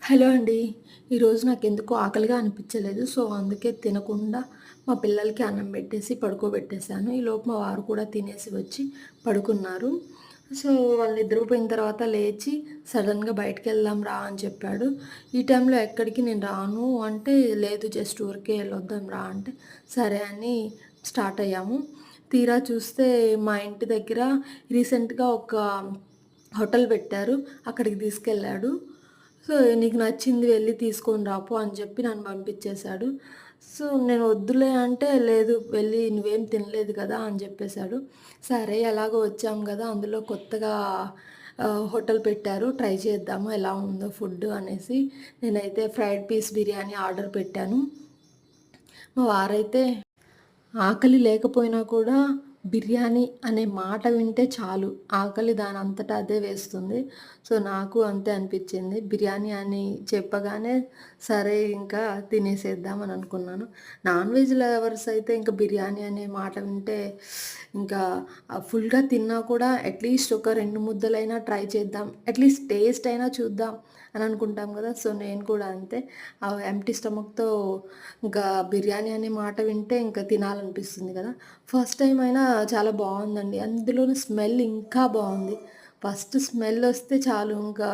Hello అండి. ఈరోజు నాకెందుకో ఆకలిగా అనిపించలేదు. సో, అందుకే తినకుండా మా పిల్లలకి అన్నం పెట్టేసి పడుకోబెట్టేశాను. ఈలోపు మా వారు కూడా తినేసి వచ్చి పడుకున్నారు. సో, వాళ్ళు నిద్రపోయిన తర్వాత లేచి సడెన్‌గా బయటికెళ్దాం రా అని చెప్పాడు. ఈ టైంలో ఎక్కడికి నేను రాను అంటే, లేదు జస్ట్ ఊరికే ఎళ్ళొద్దాం రా అంటే, సరే అని స్టార్ట్ అయ్యాము. తీరా చూస్తే మా ఇంటి దగ్గర రీసెంట్‌గా ఒక హోటల్ పెట్టారు. అక్కడికి తీసుకెళ్ళాడు. సో, "నీకు నచ్చింది వెళ్లి తీసుకొని రా పో" అని చెప్పి నన్ను పంపించేశాడు. సో, నేను వద్దులే అంటే, "లేదు వెళ్లి నువ్వేం తినలేదు కదా!" అని చెప్పేశాడు. సరే ఎలాగో వచ్చాం గదా! అందులో కొత్తగా హోటల్ పెట్టారు. ట్రై చేద్దాము ఎలా ఉందో ఫుడ్డు అనేసి నేనైతే ఫ్రైడ్ పీస్ బిర్యానీ ఆర్డర్ పెట్టాను. మా వారైతే ఆకలి లేకపోయినా కూడా బిర్యానీ అనే మాట వింటే చాలు. ఆకలి దానంతట అదే వేస్తుంది. సో, నాకు అంతే అనిపిచ్చింది. బిర్యానీ అని చెప్పగానే సరే ఇంకా తినేసేద్దాం అని అనుకున్నాను. నాన్ వెజ్ లవర్స్ అయితే ఇంక బిర్యానీ అనే మాట వింటే ఇంకా ఫుల్‌గా తిన్నా కూడా అట్‌లీస్ట్ ఒక 2 ముద్దలైనా ట్రై చేద్దాం. అట్‌లీస్ట్ టేస్ట్ అయినా చూద్దాం అని అనుకుంటాం గదా! సో, నేను కూడా అంతే. ఎంప్టీ స్టమక్‌తో ఇంకా బిర్యానీ అనే మాట వింటే ఇంకా తినాలనిపిస్తుంది కదా! ఫస్ట్ టైమ్ అయినా చాలా బావుందండి. అందులోను స్మెల్ ఇంకా బావుంది. ఫస్ట్ స్మెల్లొస్తే చాలు ఇంకా